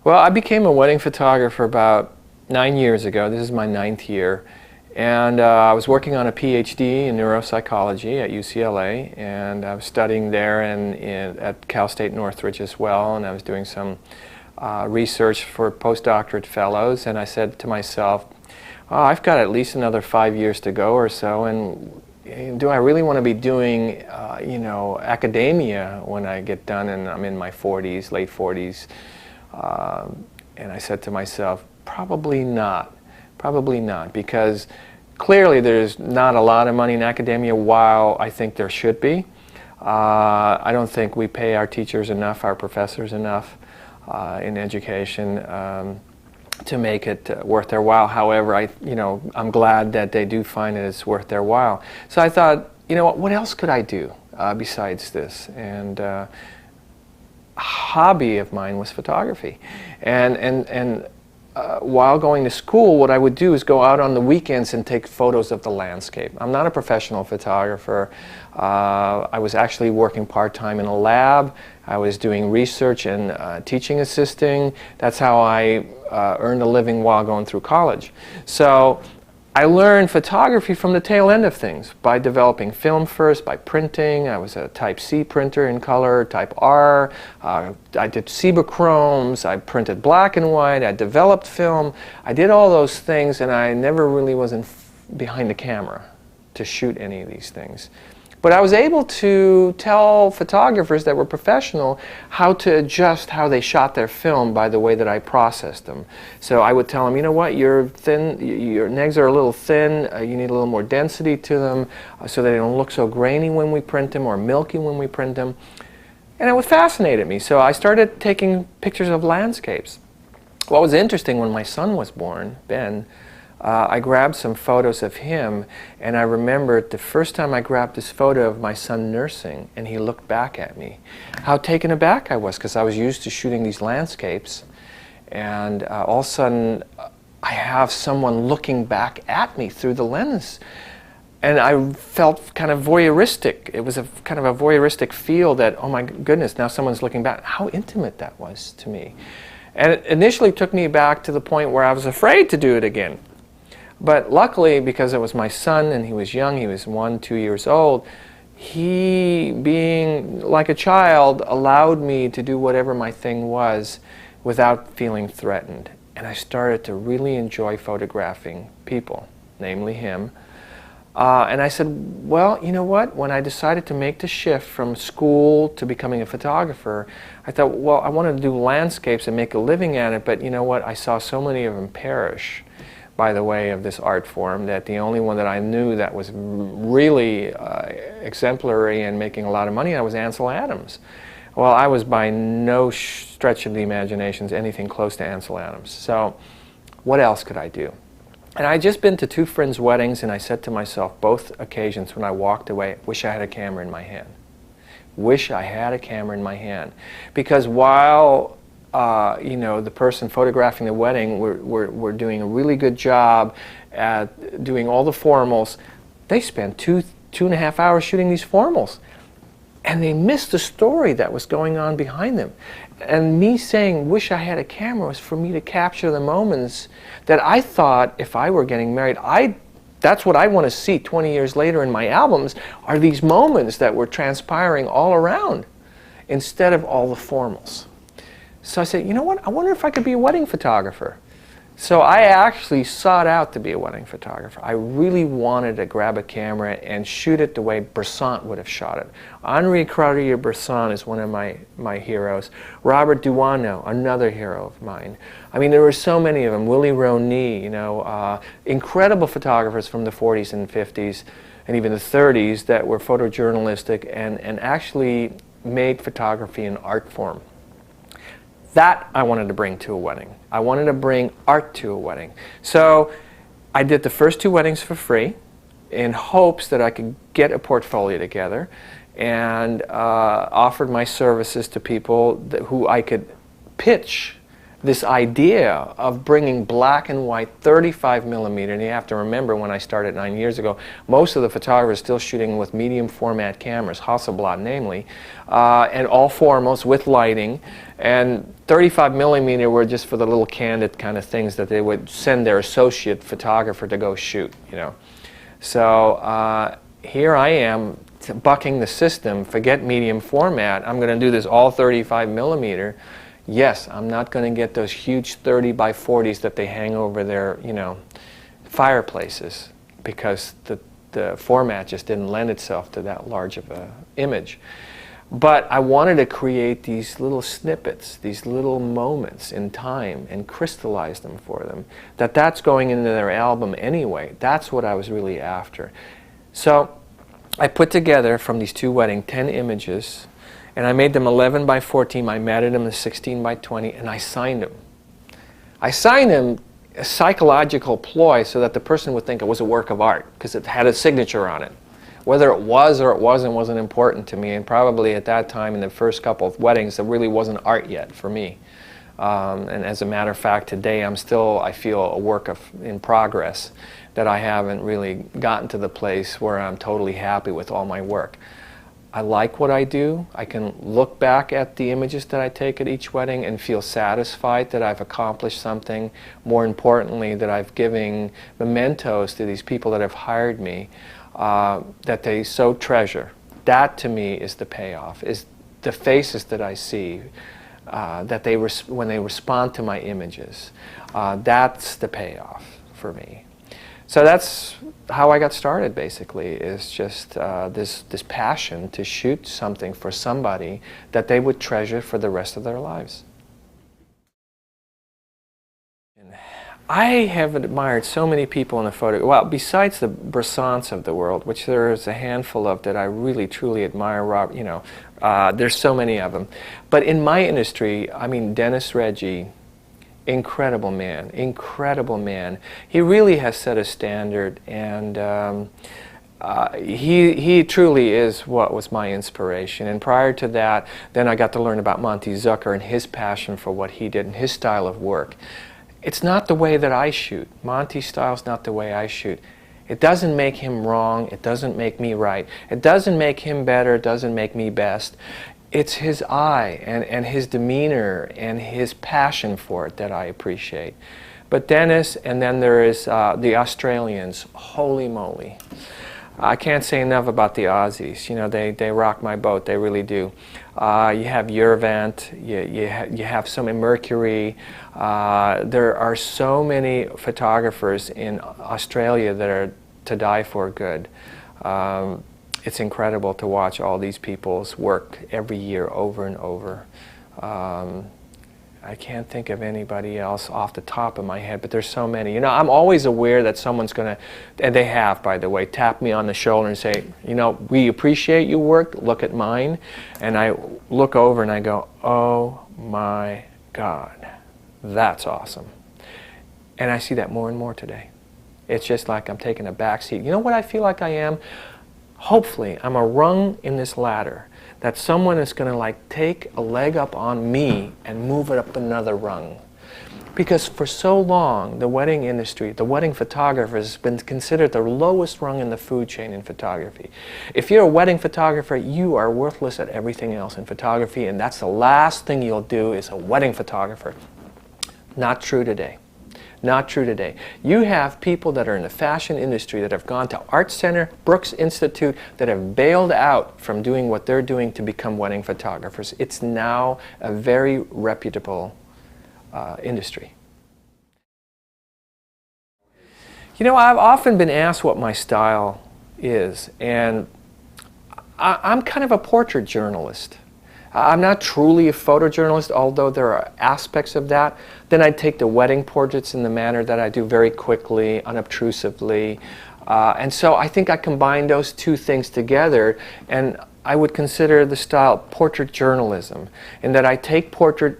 Well, I became a wedding photographer about 9 years ago. This is my 9th year. And I was working on a PhD in neuropsychology at UCLA, and I was studying there and at Cal State Northridge as well, and I was doing some research for postdoctorate fellows, and I said to myself, oh, I've got at least another 5 years to go or so, and do I really want to be doing academia when I get done and I'm in my 40s, late 40s? And I said to myself, probably not, because clearly there's not a lot of money in academia, while I think there should be. I don't think we pay our teachers enough, our professors enough in education to make it worth their while. However, I'm glad that they do find that it's worth their while. So I thought, what else could I do besides this? And a hobby of mine was photography. And while going to school, what I would do is go out on the weekends and take photos of the landscape. I'm not a professional photographer. I was actually working part-time in a lab. I was doing research and teaching assisting. That's how I earned a living while going through college. So I learned photography from the tail end of things by developing film first, by printing. I was a type C printer in color, type R. I did Cibachromes. I printed black and white. I developed film. I did all those things, and I never really was behind the camera to shoot any of these things. But I was able to tell photographers that were professional how to adjust how they shot their film by the way that I processed them. So I would tell them, you know what, you're thin, your negs are a little thin, you need a little more density to them so they don't look so grainy when we print them or milky when we print them. And it fascinated me. So I started taking pictures of landscapes. What was interesting, when my son was born, Ben, I grabbed some photos of him, and I remembered the first time I grabbed this photo of my son nursing, and he looked back at me. How taken aback I was, because I was used to shooting these landscapes, and all of a sudden I have someone looking back at me through the lens. And I felt kind of voyeuristic. It was a kind of a voyeuristic feel that, oh my goodness, now someone's looking back. How intimate that was to me. And it initially took me back to the point where I was afraid to do it again. But luckily, because it was my son and he was young, he was 2 years old, he, being like a child, allowed me to do whatever my thing was without feeling threatened. And I started to really enjoy photographing people, namely him. And I said, well, you know what? When I decided to make the shift from school to becoming a photographer, I thought, well, I wanted to do landscapes and make a living at it, but you know what? I saw so many of them perish by the way of this art form, that the only one that I knew that was really exemplary and making a lot of money was Ansel Adams. Well, I was by no stretch of the imagination anything close to Ansel Adams. So what else could I do? And I had just been to 2 friends' weddings, and I said to myself, both occasions when I walked away, wish I had a camera in my hand. Wish I had a camera in my hand. Because while the person photographing the wedding were doing a really good job at doing all the formals, they spent two and a half hours shooting these formals. And they missed the story that was going on behind them. And me saying, wish I had a camera, was for me to capture the moments that I thought, if I were getting married, that's what I want to see 20 years later in my albums, are these moments that were transpiring all around, instead of all the formals. So I said, you know what, I wonder if I could be a wedding photographer. So I actually sought out to be a wedding photographer. I really wanted to grab a camera and shoot it the way Bresson would have shot it. Henri Cartier-Bresson is one of my heroes. Robert Duano, another hero of mine. I mean, there were so many of them. Willie Roney, incredible photographers from the 40s and 50s and even the 30s that were photojournalistic and actually made photography an art form. That I wanted to bring to a wedding. I wanted to bring art to a wedding. So I did the first 2 weddings for free in hopes that I could get a portfolio together, and offered my services to people who I could pitch this idea of bringing black and white 35 millimeter, and you have to remember when I started 9 years ago, most of the photographers still shooting with medium format cameras, Hasselblad namely, and all formals with lighting, and 35 millimeter were just for the little candid kind of things that they would send their associate photographer to go shoot, you know. So here I am bucking the system, forget medium format, I'm going to do this all 35 millimeter. Yes, I'm not going to get those huge 30 by 40s that they hang over their, you know, fireplaces, because the format just didn't lend itself to that large of a image. But I wanted to create these little snippets, these little moments in time, and crystallize them for them. That's going into their album anyway. That's what I was really after. So I put together from these two weddings 10 images, and I made them 11 by 14. I matted them to 16 by 20, and I signed them. I signed them a psychological ploy so that the person would think it was a work of art, because it had a signature on it. Whether it was or it wasn't important to me, and probably at that time in the first couple of weddings, it really wasn't art yet for me. And as a matter of fact, today I'm still, I feel, a work in progress, that I haven't really gotten to the place where I'm totally happy with all my work. I like what I do. I can look back at the images that I take at each wedding and feel satisfied that I've accomplished something. More importantly, that I've given mementos to these people that have hired me, that they so treasure. That to me is the payoff, is the faces that I see, that when they respond to my images. That's the payoff for me. So that's how I got started, basically, is just this passion to shoot something for somebody that they would treasure for the rest of their lives. I have admired so many people in the photo. Well, besides the Bressants of the world, which there is a handful of that I really truly admire. You know, there's so many of them. But in my industry, I mean, Dennis Reggie. Incredible man, incredible man. He really has set a standard, and he truly is what was my inspiration. And prior to that, then I got to learn about Monty Zucker and his passion for what he did and his style of work. It's not the way that I shoot. Monty's style is not the way I shoot. It doesn't make him wrong. It doesn't make me right. It doesn't make him better. It doesn't make me best. It's his eye and his demeanor and his passion for it that I appreciate. But Dennis, and then there is the Australians, holy moly. I can't say enough about the Aussies. You know, they rock my boat, they really do. You have Yervant, you have some in Mercury. There are so many photographers in Australia that are to die for good. It's incredible to watch all these people's work every year over and over. I can't think of anybody else off the top of my head, but there's so many. You know, I'm always aware that someone's going to, and they have, by the way, tap me on the shoulder and say, you know, we appreciate your work, look at mine. And I look over and I go, oh my God, that's awesome. And I see that more and more today. It's just like I'm taking a back seat. You know what I feel like I am? Hopefully, I'm a rung in this ladder, that someone is going to like take a leg up on me and move it up another rung. Because for so long, the wedding industry, the wedding photographer has been considered the lowest rung in the food chain in photography. If you're a wedding photographer, you are worthless at everything else in photography, and that's the last thing you'll do is a wedding photographer. Not true today. Not true today. You have people that are in the fashion industry that have gone to Art Center, Brooks Institute, that have bailed out from doing what they're doing to become wedding photographers. It's now a very reputable industry. You know, I've often been asked what my style is, and I'm kind of a portrait journalist. I'm not truly a photojournalist, although there are aspects of that. Then I take the wedding portraits in the manner that I do, very quickly, unobtrusively. And so I think I combine those two things together, and I would consider the style portrait journalism, in that I take portrait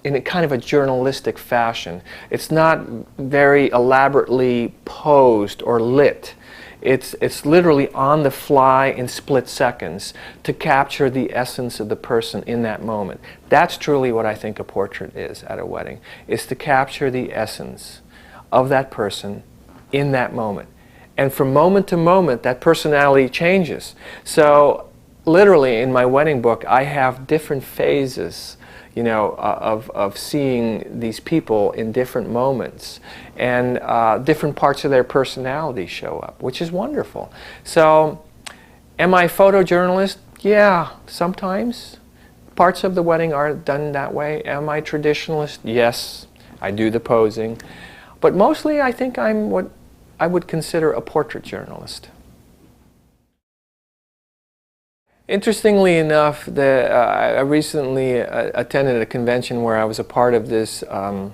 in a kind of a journalistic fashion. It's not very elaborately posed or lit. It's literally on the fly in split seconds to capture the essence of the person in that moment. That's truly what I think a portrait is at a wedding, is to capture the essence of that person in that moment. And from moment to moment, that personality changes. So literally in my wedding book, I have different phases, you know, of seeing these people in different moments, and different parts of their personality show up, which is wonderful. So, am I a photojournalist? Yeah, sometimes. Parts of the wedding are done that way. Am I a traditionalist? Yes, I do the posing. But mostly I think I'm what I would consider a portrait journalist. Interestingly enough, I recently attended a convention where I was a part of this, I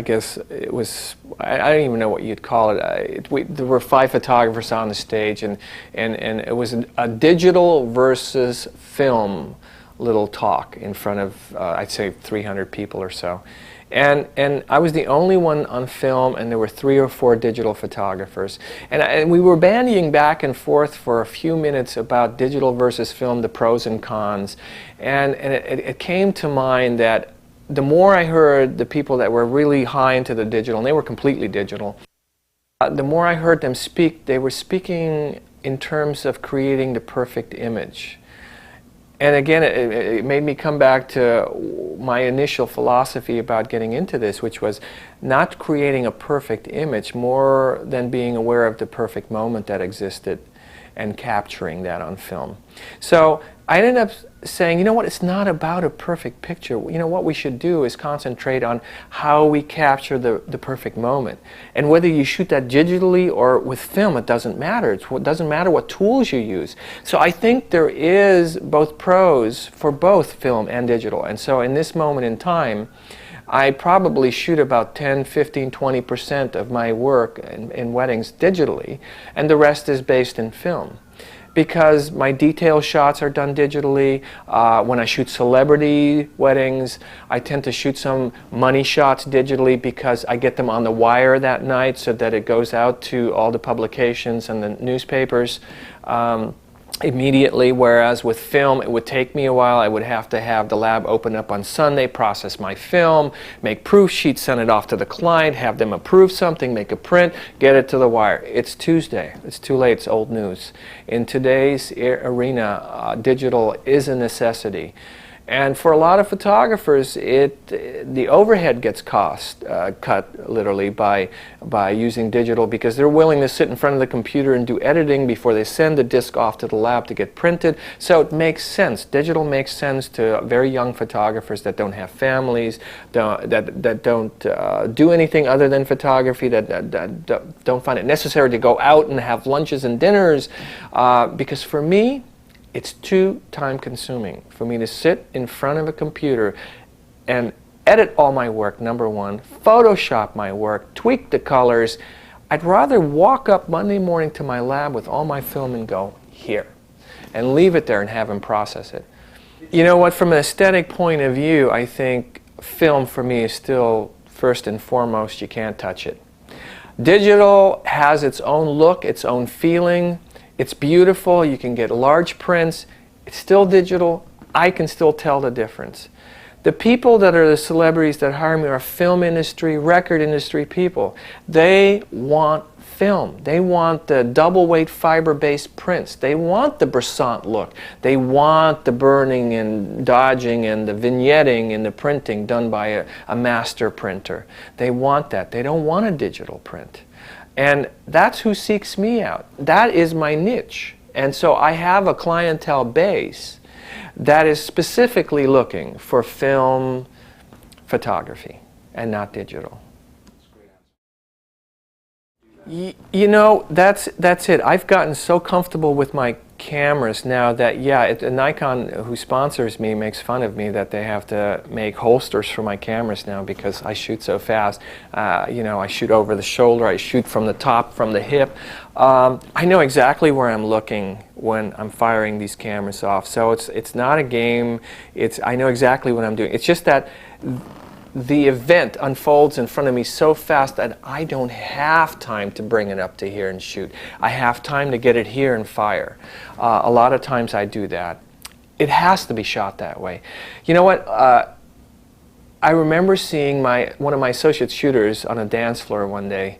guess it was, I don't even know what you'd call it. There were 5 photographers on the stage, and it was a digital versus film little talk in front of, I'd say 300 people or so. And I was the only one on film, and there were 3 or 4 digital photographers. And we were bandying back and forth for a few minutes about digital versus film, the pros and cons. And it came to mind that the more I heard the people that were really high into the digital, and they were completely digital, the more I heard them speak, they were speaking in terms of creating the perfect image. And again, it made me come back to my initial philosophy about getting into this, which was not creating a perfect image, more than being aware of the perfect moment that existed and capturing that on film. So I ended up saying, you know what, it's not about a perfect picture. You know, what we should do is concentrate on how we capture the perfect moment. And whether you shoot that digitally or with film, it doesn't matter. It doesn't matter what tools you use. So I think there is both pros for both film and digital. And so in this moment in time, I probably shoot about 10, 15, 20% of my work in weddings digitally, and the rest is based in film. Because my detail shots are done digitally. When I shoot celebrity weddings, I tend to shoot some money shots digitally because I get them on the wire that night so that it goes out to all the publications and the newspapers immediately, whereas with film it would take me a while. I would have to have the lab open up on Sunday, process my film, make proof sheets, send it off to the client, have them approve something, make a print, get it to the wire. It's Tuesday. It's too late. It's old news. In today's arena, digital is a necessity. And for a lot of photographers, the overhead gets cut literally by using digital, because they're willing to sit in front of the computer and do editing before they send the disc off to the lab to get printed. So it makes sense. Digital makes sense to very young photographers that don't have families, that don't do anything other than photography, that don't find it necessary to go out and have lunches and dinners, because for me, it's too time consuming for me to sit in front of a computer and edit all my work, number one, Photoshop my work, tweak the colors. I'd rather walk up Monday morning to my lab with all my film and go, here, and leave it there and have him process it. You know what, from an aesthetic point of view, I think film for me is still first and foremost. You can't touch it. Digital has its own look, its own feeling. It's beautiful. You can get large prints. It's still digital. I can still tell the difference. The people that are the celebrities that hire me are film industry, record industry people. They want film. They want the double weight fiber-based prints. They want the Bresson look. They want the burning and dodging and the vignetting and the printing done by a master printer. They want that. They don't want a digital print. And that's who seeks me out. That is my niche. And so I have a clientele base that is specifically looking for film photography and not digital. You know, that's it. I've gotten so comfortable with my cameras now that, yeah, Nikon, who sponsors me, makes fun of me that they have to make holsters for my cameras now because I shoot so fast. You know, I shoot over the shoulder, I shoot from the top, from the hip. I know exactly where I'm looking when I'm firing these cameras off. So it's not a game. I know exactly what I'm doing. It's just that the event unfolds in front of me so fast that I don't have time to bring it up to here and shoot. I have time to get it here and fire. A lot of times I do that. It has to be shot that way. You know what? I remember seeing one of my associate shooters on a dance floor one day,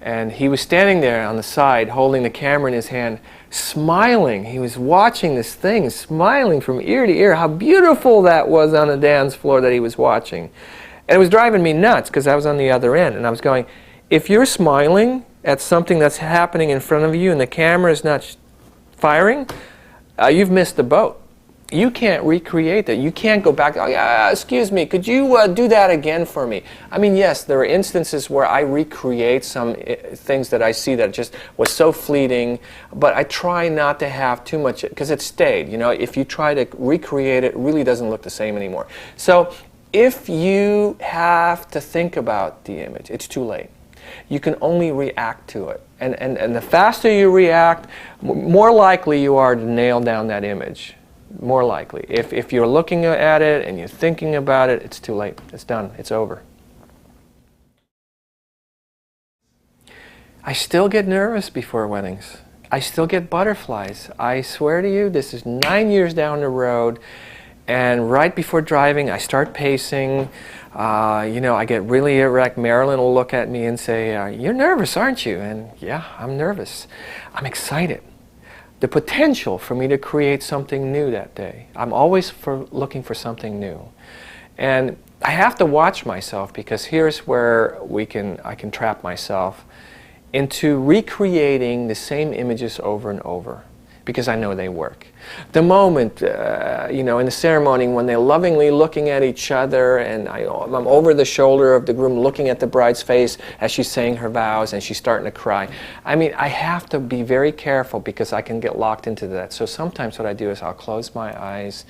and he was standing there on the side holding the camera in his hand, smiling. He was watching this thing, smiling from ear to ear. How beautiful that was on the dance floor that he was watching. And it was driving me nuts because I was on the other end, and I was going, if you're smiling at something that's happening in front of you and the camera is not firing, you've missed the boat. You can't recreate that. You can't go back, oh yeah, excuse me, could you do that again for me? I mean, yes, there are instances where I recreate some things that I see that just was so fleeting, but I try not to have too much, because it stayed. You know, if you try to recreate it, it really doesn't look the same anymore. So if you have to think about the image, it's too late. You can only react to it. And the faster you react, more likely you are to nail down that image. More likely. If you're looking at it and you're thinking about it, it's too late. It's done. It's over. I still get nervous before weddings. I still get butterflies. I swear to you, this is 9 years down the road, and right before driving, I start pacing. You know, I get really erect. Marilyn will look at me and say, "You're nervous, aren't you?" And yeah, I'm nervous. I'm excited. The potential for me to create something new that day. I'm always looking for something new. And I have to watch myself, because here's where I can trap myself into recreating the same images over and over, because I know they work. The moment, you know, in the ceremony when they're lovingly looking at each other, and I'm over the shoulder of the groom looking at the bride's face as she's saying her vows and she's starting to cry. I mean, I have to be very careful, because I can get locked into that. So sometimes what I do is I'll close my eyes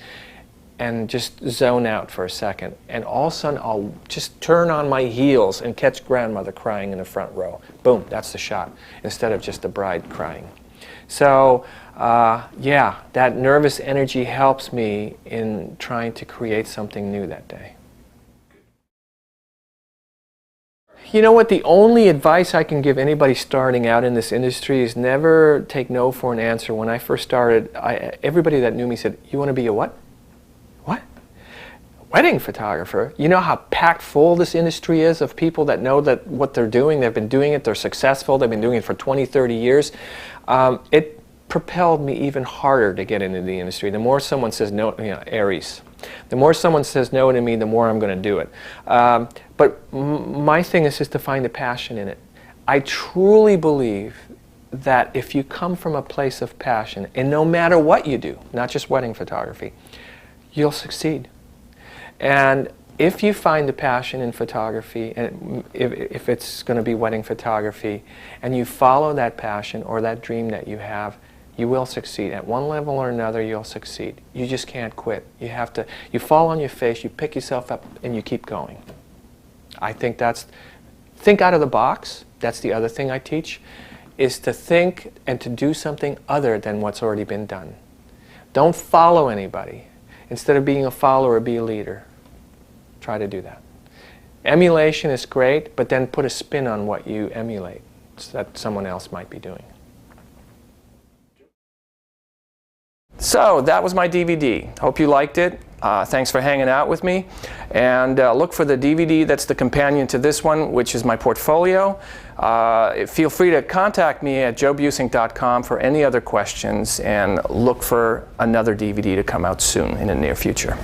and just zone out for a second, and all of a sudden I'll just turn on my heels and catch grandmother crying in the front row. Boom, that's the shot, instead of just the bride crying. So yeah, that nervous energy helps me in trying to create something new that day. You know what, the only advice I can give anybody starting out in this industry is never take no for an answer. When I first started, everybody that knew me said, "You want to be a what?" What? Wedding photographer? You know how packed full this industry is of people that know that what they're doing, they've been doing it, they're successful, they've been doing it for 20, 30 years. It propelled me even harder to get into the industry. The more someone says no, you know, Aries. The more someone says no to me, the more I'm going to do it. But my thing is just to find a passion in it. I truly believe that if you come from a place of passion, and no matter what you do, not just wedding photography, you'll succeed. And if you find the passion in photography, and if it's going to be wedding photography, and you follow that passion or that dream that you have, you will succeed. At one level or another, you'll succeed. You just can't quit. You have to, you fall on your face, you pick yourself up, and you keep going. I think think out of the box. That's the other thing I teach, is to think and to do something other than what's already been done. Don't follow anybody. Instead of being a follower, be a leader. Try to do that. Emulation is great, but then put a spin on what you emulate that someone else might be doing. So that was my DVD. Hope you liked it. Thanks for hanging out with me. And look for the DVD that's the companion to this one, which is my portfolio. Feel free to contact me at joebuissink.com for any other questions, and look for another DVD to come out soon in the near future.